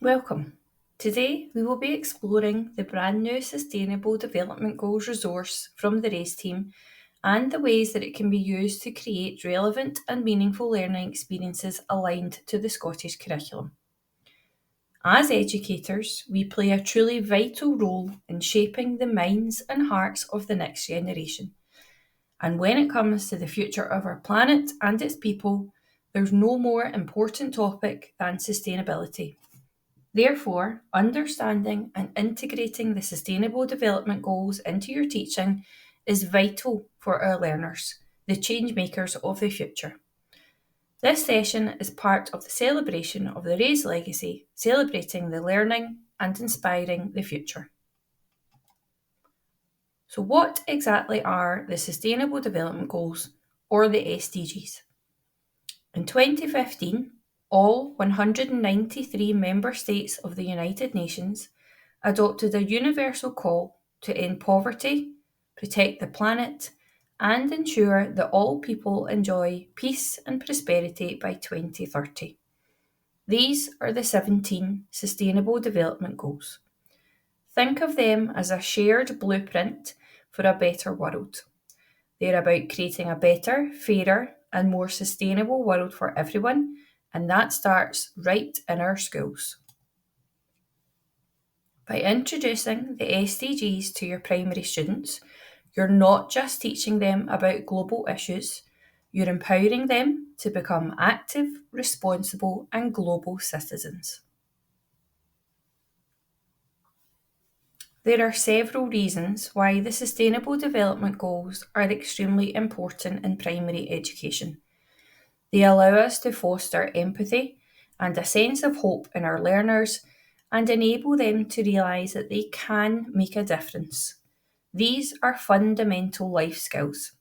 Welcome. Today we will be exploring the brand new Sustainable Development Goals resource from the RAISE team and the ways that it can be used to create relevant and meaningful learning experiences aligned to the Scottish curriculum. As educators, we play a truly vital role in shaping the minds and hearts of the next generation. And when it comes to the future of our planet and its people, there's no more important topic than sustainability. Therefore, understanding and integrating the Sustainable Development Goals into your teaching is vital for our learners, the change makers of the future. This session is part of the celebration of the RAISE legacy, celebrating the learning and inspiring the future. So, what exactly are the Sustainable Development Goals, or the SDGs? In 2015, all 193 member states of the United Nations adopted a universal call to end poverty, protect the planet, and ensure that all people enjoy peace and prosperity by 2030. These are the 17 Sustainable Development Goals. Think of them as a shared blueprint for a better world. They're about creating a better, fairer, and more sustainable world for everyone, and that starts right in our schools. By introducing the SDGs to your primary students, you're not just teaching them about global issues, you're empowering them to become active, responsible, and global citizens. There are several reasons why the Sustainable Development Goals are extremely important in primary education. They allow us to foster empathy and a sense of hope in our learners and enable them to realise that they can make a difference. These are fundamental life skills.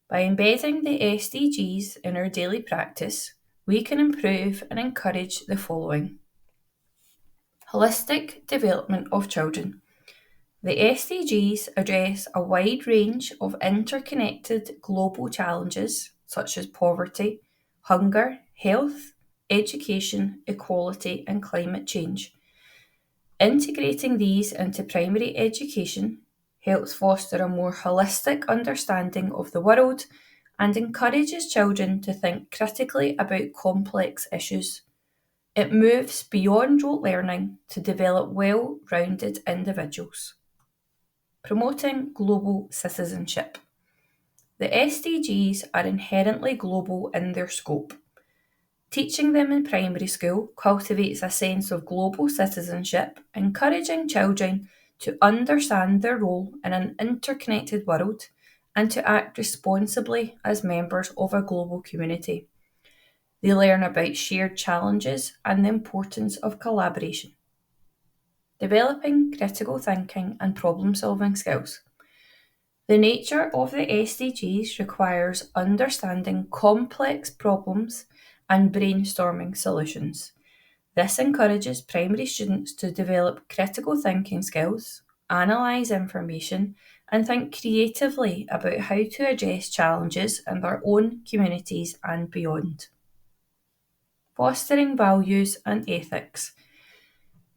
By embedding the SDGs in our daily practice, we can improve and encourage the following. Holistic development of children. The SDGs address a wide range of interconnected global challenges such as poverty, hunger, health, education, equality, and climate change. Integrating these into primary education helps foster a more holistic understanding of the world and encourages children to think critically about complex issues. It moves beyond rote learning to develop well-rounded individuals. Promoting global citizenship. The SDGs are inherently global in their scope. Teaching them in primary school cultivates a sense of global citizenship, encouraging children to understand their role in an interconnected world and to act responsibly as members of a global community. They learn about shared challenges and the importance of collaboration. Developing critical thinking and problem-solving skills. The nature of the SDGs requires understanding complex problems and brainstorming solutions. This encourages primary students to develop critical thinking skills, analyse information, and think creatively about how to address challenges in their own communities and beyond. Fostering values and ethics.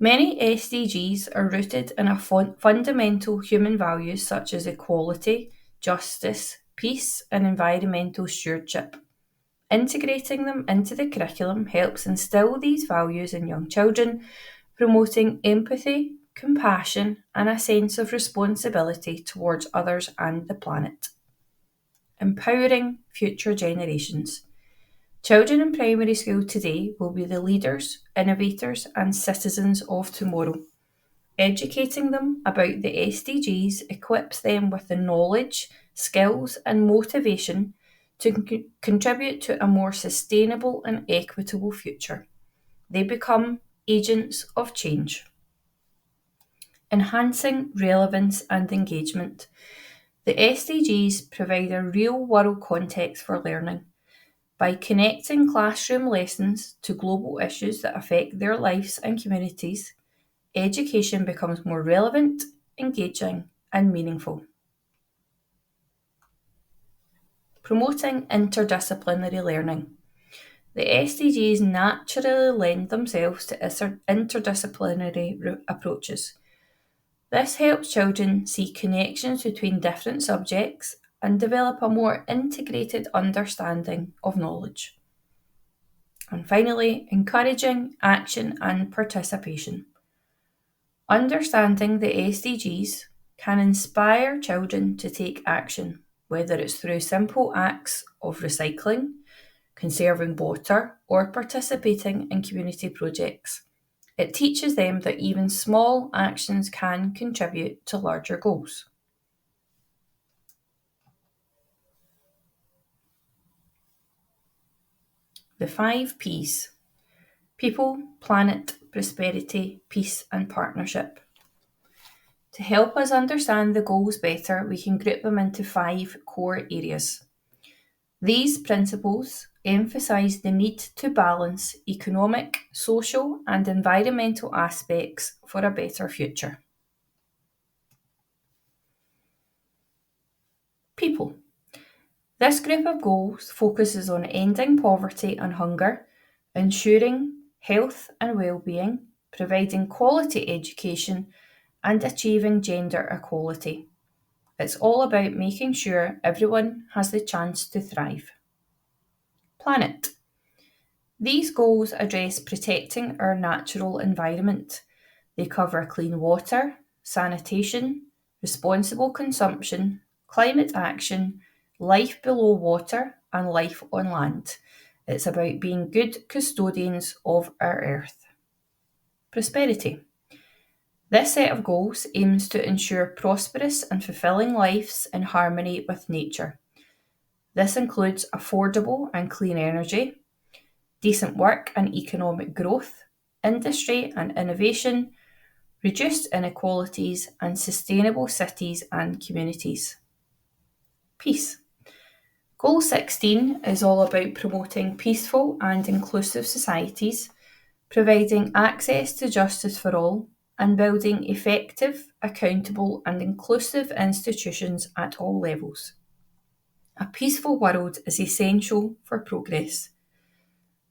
Many SDGs are rooted in fundamental human values such as equality, justice, peace, and environmental stewardship. Integrating them into the curriculum helps instill these values in young children, promoting empathy, compassion, and a sense of responsibility towards others and the planet. Empowering future generations. Children in primary school today will be the leaders, innovators, and citizens of tomorrow. Educating them about the SDGs equips them with the knowledge, skills, and motivation to contribute to a more sustainable and equitable future. They become agents of change. Enhancing relevance and engagement. The SDGs provide a real-world context for learning. By connecting classroom lessons to global issues that affect their lives and communities, education becomes more relevant, engaging, and meaningful. Promoting interdisciplinary learning. The SDGs naturally lend themselves to interdisciplinary approaches. This helps children see connections between different subjects and develop a more integrated understanding of knowledge. And finally, encouraging action and participation. Understanding the SDGs can inspire children to take action, whether it's through simple acts of recycling, conserving water, or participating in community projects. It teaches them that even small actions can contribute to larger goals. The 5 Ps: people, planet, prosperity, peace, and partnership. To help us understand the goals better, we can group them into 5 core areas. These principles emphasise the need to balance economic, social, and environmental aspects for a better future. People. This group of goals focuses on ending poverty and hunger, ensuring health and well-being, providing quality education, and achieving gender equality. It's all about making sure everyone has the chance to thrive. Planet. These goals address protecting our natural environment. They cover clean water, sanitation, responsible consumption, climate action, life below water, and life on land. It's about being good custodians of our earth. Prosperity. This set of goals aims to ensure prosperous and fulfilling lives in harmony with nature. This includes affordable and clean energy, decent work and economic growth, industry and innovation, reduced inequalities, and sustainable cities and communities. Peace. Goal 16 is all about promoting peaceful and inclusive societies, providing access to justice for all, and building effective, accountable, and inclusive institutions at all levels. A peaceful world is essential for progress.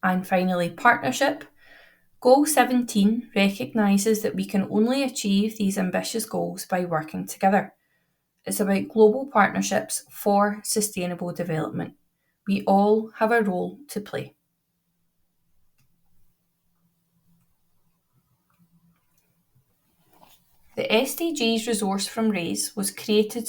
And finally, partnership. Goal 17 recognises that we can only achieve these ambitious goals by working together. It's about global partnerships for sustainable development. We all have a role to play. The SDGs Resource from RAISE was created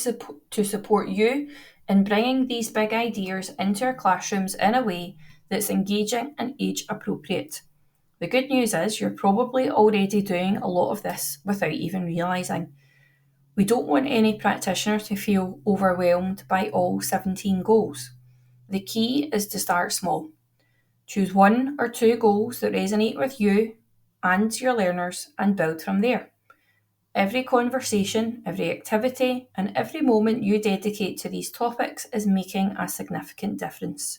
to support you in bringing these big ideas into our classrooms in a way that's engaging and age appropriate. The good news is you're probably already doing a lot of this without even realising. We don't want any practitioner to feel overwhelmed by all 17 goals. The key is to start small. Choose 1 or 2 goals that resonate with you and your learners and build from there. Every conversation, every activity, and every moment you dedicate to these topics is making a significant difference.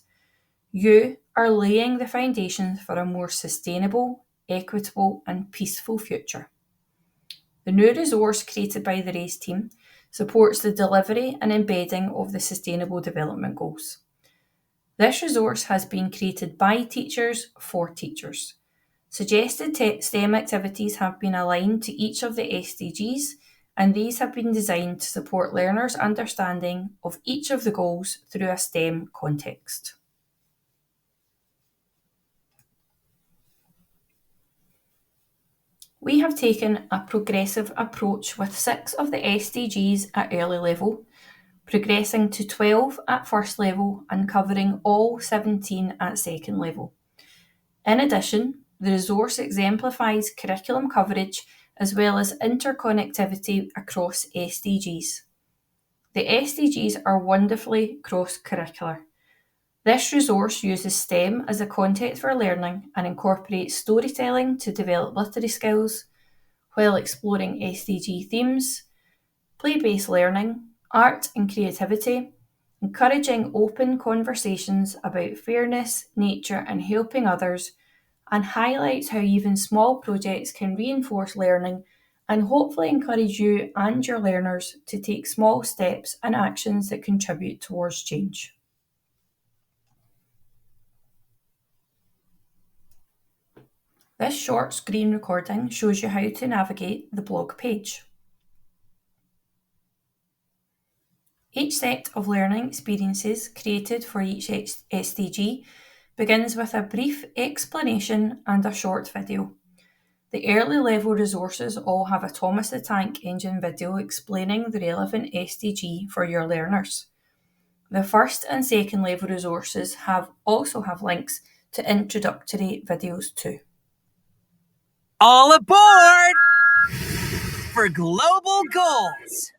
You are laying the foundations for a more sustainable, equitable, and peaceful future. The new resource created by the RAISE team supports the delivery and embedding of the Sustainable Development Goals. This resource has been created by teachers for teachers. Suggested STEM activities have been aligned to each of the SDGs, and these have been designed to support learners' understanding of each of the goals through a STEM context. We have taken a progressive approach with 6 of the SDGs at early level, progressing to 12 at first level and covering all 17 at second level. In addition, the resource exemplifies curriculum coverage as well as interconnectivity across SDGs. The SDGs are wonderfully cross-curricular. This resource uses STEM as a context for learning and incorporates storytelling to develop literary skills, while exploring SDG themes, play-based learning, art and creativity, encouraging open conversations about fairness, nature and helping others, and highlights how even small projects can reinforce learning and hopefully encourage you and your learners to take small steps and actions that contribute towards change. This short screen recording shows you how to navigate the blog page. Each set of learning experiences created for each SDG begins with a brief explanation and a short video. The early level resources all have a Thomas the Tank Engine video explaining the relevant SDG for your learners. The first and second level resources also have links to introductory videos too. All aboard for global goals!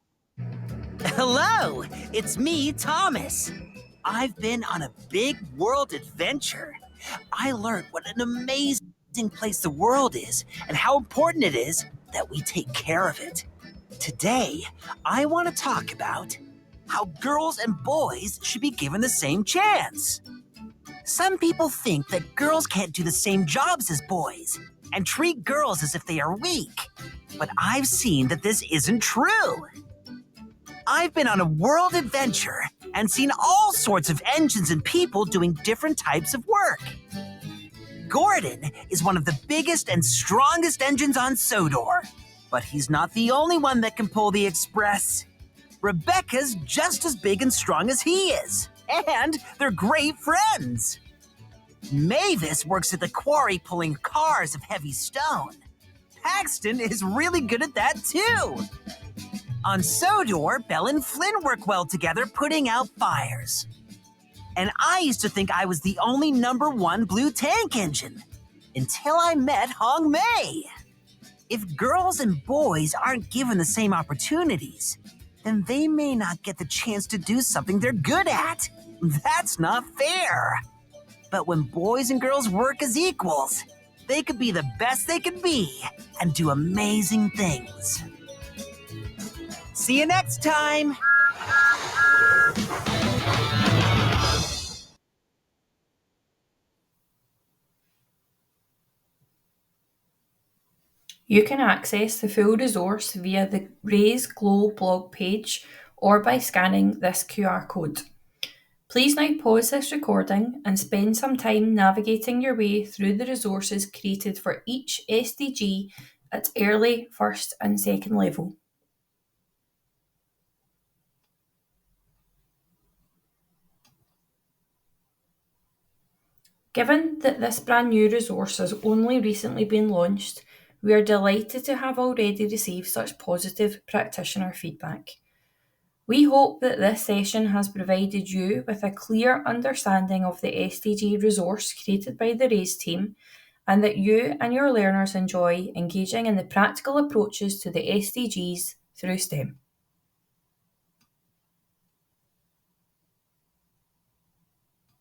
Hello, it's me, Thomas. I've been on a big world adventure. I learned what an amazing place the world is and how important it is that we take care of it. Today, I want to talk about how girls and boys should be given the same chance. Some people think that girls can't do the same jobs as boys and treat girls as if they are weak. But I've seen that this isn't true. I've been on a world adventure and seen all sorts of engines and people doing different types of work. Gordon is one of the biggest and strongest engines on Sodor, but he's not the only one that can pull the express. Rebecca's just as big and strong as he is, and they're great friends. Mavis works at the quarry pulling cars of heavy stone. Paxton is really good at that too. On Sodor, Belle and Flynn work well together putting out fires. And I used to think I was the only #1 blue tank engine, until I met Hong Mei. If girls and boys aren't given the same opportunities, then they may not get the chance to do something they're good at. That's not fair. But when boys and girls work as equals, they could be the best they could be and do amazing things. See you next time! You can access the full resource via the Raise Glow blog page or by scanning this QR code. Please now pause this recording and spend some time navigating your way through the resources created for each SDG at early, first and second level. Given that this brand new resource has only recently been launched, we are delighted to have already received such positive practitioner feedback. We hope that this session has provided you with a clear understanding of the SDG resource created by the RAISE team, and that you and your learners enjoy engaging in the practical approaches to the SDGs through STEM.